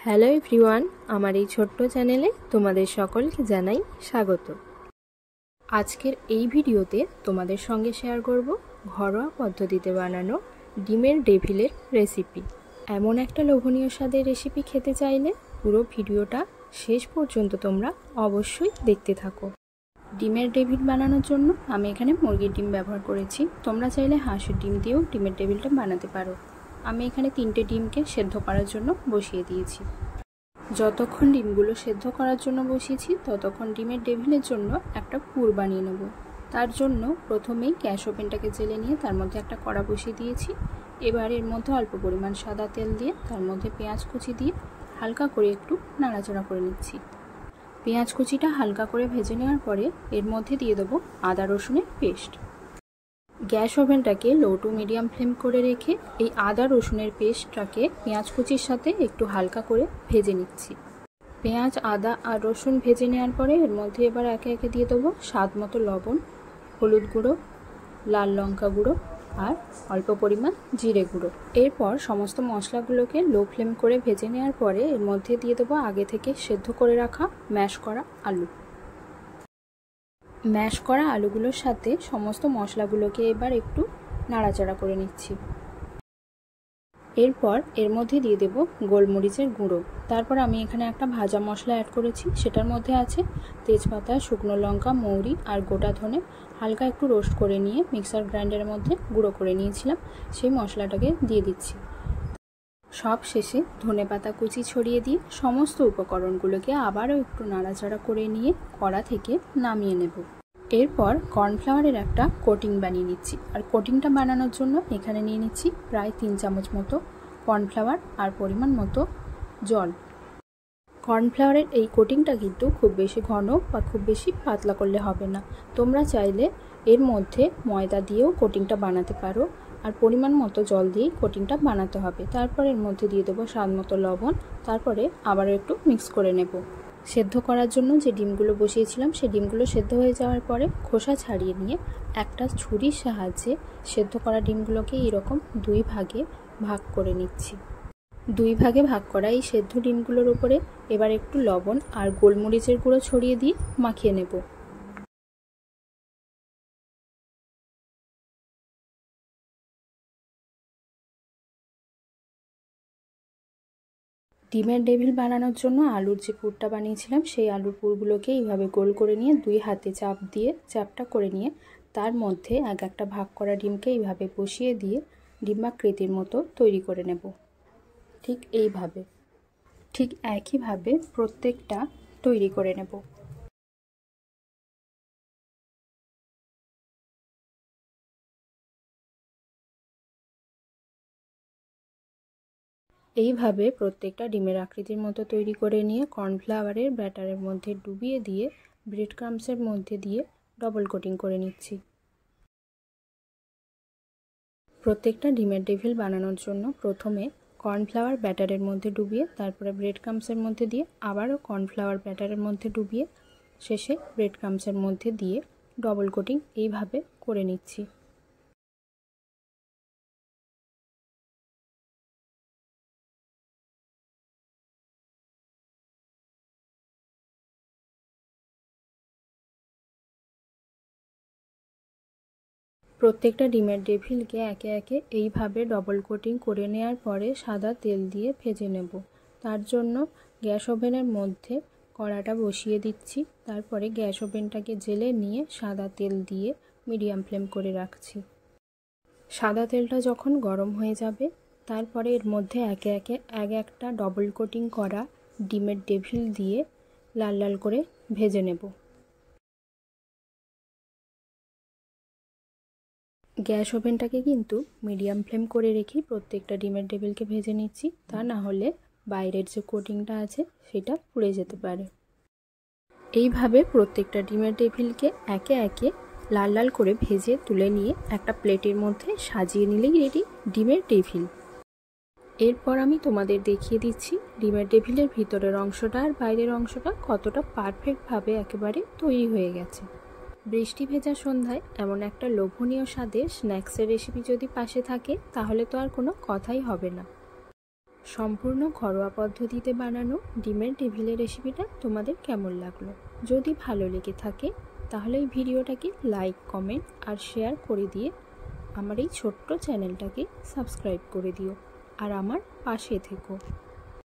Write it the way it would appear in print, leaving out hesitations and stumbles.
Hello everyone, আমার এই ছোট্ট চ্যানেলে তোমাদের সকলকে জানাই স্বাগত। আজকের এই ভিডিওতে তোমাদের সঙ্গে শেয়ার করব ঘরোয়া পদ্ধতিতে বানানো ডিমের ডেভিলের রেসিপি। এমন একটা লোভনীয় স্বাদের রেসিপি খেতে চাইলে পুরো ভিডিওটা শেষ পর্যন্ত তোমরা অবশ্যই দেখতে থাকো। ডিমের ডেভিল বানানোর জন্য আমি এখানে মুরগির ডিম ব্যবহার করেছি। তোমরা চাইলে হাঁসের ডিম দিয়েও ডিমের ডেভিলটা বানাতে পারো। আমি এখানে 3টে ডিমকে সেদ্ধ করার জন্য বসিয়ে দিয়েছি। যতক্ষণ ডিমগুলো সেদ্ধ করার জন্য বসিয়েছি ততক্ষণ ডিমের ডেভিলের জন্য একটা পুর বানিয়ে নেব। তার জন্য প্রথমেই গ্যাস ওভেনটাকে জ্বেলে নিয়ে তার মধ্যে একটা কড়া বসিয়ে দিয়েছি। এবার এর মধ্যে অল্প পরিমাণ সাদা তেল দিয়ে তার মধ্যে পেঁয়াজ কুচি দিয়ে হালকা করে একটু নাড়াচাড়া করে নিচ্ছি। পেঁয়াজ কুচিটা হালকা করে ভেজে নেওয়ার পরে এর মধ্যে দিয়ে দেবো আদা রসুনের পেস্ট। গ্যাস ওভেনটাকে লো টু মিডিয়াম ফ্লেম করে রেখে এই আদা রসুনের পেস্টটাকে পেঁয়াজ কুচির সাথে একটু হালকা করে ভেজে নিচ্ছি। পেঁয়াজ, আদা আর রসুন ভেজে নেওয়ার পরে এর মধ্যে এবার একে একে দিয়ে দেবো স্বাদ মতো লবণ, হলুদ গুঁড়ো, লাল লঙ্কা গুঁড়ো আর অল্প পরিমাণ জিরে গুঁড়ো। এরপর সমস্ত মশলাগুলোকে লো ফ্লেম করে ভেজে নেওয়ার পরে এর মধ্যে দিয়ে দেবো আগে থেকে সেদ্ধ করে রাখা ম্যাশ করা আলু। ম্যাশ করা আলুগুলোর সাথে সমস্ত মশলাগুলোকে এবার একটু নাড়াচাড়া করে নিচ্ছি। এরপর এর মধ্যে দিয়ে দেব গোলমরিচের গুঁড়ো। তারপর আমি এখানে একটা ভাজা মশলা অ্যাড করেছি, সেটার মধ্যে আছে তেজপাতা, শুকনো লঙ্কা, মৌরি আর গোটা ধনে হালকা একটু রোস্ট করে নিয়ে মিক্সার গ্রাইন্ডারের মধ্যে গুঁড়ো করে নিয়েছিলাম, সেই মশলাটাকে দিয়ে দিচ্ছি। সব শেষে ধনেপাতা কুচি ছড়িয়ে দিয়ে সমস্ত উপকরণগুলোকে আবারও একটু নাড়াচাড়া করে নিয়ে কড়া থেকে নামিয়ে নেব। এরপর কর্নফ্লাওয়ারের একটা কোটিং বানিয়ে নিচ্ছি। আর কোটিংটা বানানোর জন্য এখানে নিয়ে নিচ্ছি প্রায় 3 চামচ মতো কর্নফ্লাওয়ার আর পরিমাণ মতো জল। কর্নফ্লাওয়ারের এই কোটিংটা কিন্তু খুব বেশি ঘন বা খুব বেশি পাতলা করলে হবে না। তোমরা চাইলে এর মধ্যে ময়দা দিয়েও কোটিংটা বানাতে পারো, আর পরিমাণ মতো জল দিয়েই কোটিংটা বানাতে হবে। তারপর এর মধ্যে দিয়ে দেবো স্বাদ মতো লবণ। তারপরে আবারও একটু মিক্স করে নেব। সেদ্ধ করার জন্য যে ডিমগুলো বসিয়েছিলাম সেই ডিমগুলো সেদ্ধ হয়ে যাওয়ার পরে খোসা ছাড়িয়ে নিয়ে একটা ছুরির সাহায্যে সেদ্ধ করা ডিমগুলোকে এরকম 2 ভাগে ভাগ করে নিচ্ছি। 2 ভাগে ভাগ করা এই সেদ্ধ ডিমগুলোর উপরে এবার একটু লবণ আর গোলমরিচের গুঁড়ো ছড়িয়ে দিয়ে মাখিয়ে নেব। ডিমের ডেভিল বানানোর জন্য আলুর যে পুরটা বানিয়েছিলাম সেই আলুর পুরগুলোকে এইভাবে গোল করে নিয়ে 2 হাতে চাপ দিয়ে চ্যাপটা করে নিয়ে তার মধ্যে একটা ভাগ করা ডিমকে এইভাবে বসিয়ে দিয়ে ডিম্বাকৃতির মতো তৈরি করে নেব। ঠিক এইভাবে, ঠিক একইভাবে প্রত্যেকটা তৈরি করে নেব। এইভাবে প্রত্যেকটা ডিমের আকৃতির মতো তৈরি করে নিয়ে কর্নফ্লাওয়ারের ব্যাটারের মধ্যে ডুবিয়ে দিয়ে ব্রেড ক্রাম্বসের মধ্যে দিয়ে ডবল কোটিং করে নিচ্ছি। প্রত্যেকটা ডিমের ডেভিল বানানোর জন্য প্রথমে কর্নফ্লাওয়ার ব্যাটারের মধ্যে ডুবিয়ে তারপরে ব্রেড ক্রাম্বসের মধ্যে দিয়ে আবারও কর্নফ্লাওয়ার ব্যাটারের মধ্যে ডুবিয়ে শেষে ব্রেড ক্রাম্বসের মধ্যে দিয়ে ডবল কোটিং এইভাবে করে নিচ্ছি। প্রত্যেকটা ডিমের ডেভিলকে একে একে এইভাবে ডবল কোটিং করে নেওয়ার পরে সাদা তেল দিয়ে ভেজে নেব। তার জন্য গ্যাস ওভেনের মধ্যে কড়াটা বসিয়ে দিচ্ছি। তারপরে গ্যাস ওভেনটাকে জ্বেলে নিয়ে সাদা তেল দিয়ে মিডিয়াম ফ্লেম করে রাখছি। সাদা তেলটা যখন গরম হয়ে যাবে তারপরে এর মধ্যে একে একে একটা ডবল কোটিং করা ডিমের ডেভিল দিয়ে লাল লাল করে ভেজে নেব। গ্যাস ওভেনটাকে কিন্তু মিডিয়াম ফ্লেম করে রেখে প্রত্যেকটা ডিমের ডেভিলকে ভেজে নিচ্ছি, তা না হলে বাইরের যে কোটিংটা আছে সেটা পুড়ে যেতে পারে। এইভাবে প্রত্যেকটা ডিমের ডেভিলকে একে একে লাল লাল করে ভেজে তুলে নিয়ে একটা প্লেটের মধ্যে সাজিয়ে নিলেই রেডি ডিমের ডেভিল। এরপর আমি তোমাদের দেখিয়ে দিচ্ছি ডিমের ডেভিলের ভিতরের অংশটা আর বাইরের অংশটা কতটা পারফেক্টভাবে একেবারে তৈরি হয়ে গেছে। বৃষ্টি ভেজা সন্ধ্যায় এমন একটা লোভনীয় স্বাদের স্ন্যাক্সের রেসিপি যদি পাশে থাকে তাহলে তো আর কোনো কথাই হবে না। সম্পূর্ণ ঘরোয়া পদ্ধতিতে বানানো ডিমের টেবিলের রেসিপিটা তোমাদের কেমন লাগলো? যদি ভালো লেগে থাকে তাহলে এই ভিডিওটাকে লাইক, কমেন্ট আর শেয়ার করে দিয়ে আমার এই ছোট্ট চ্যানেলটাকে সাবস্ক্রাইব করে দিও আর আমার পাশে থেকো।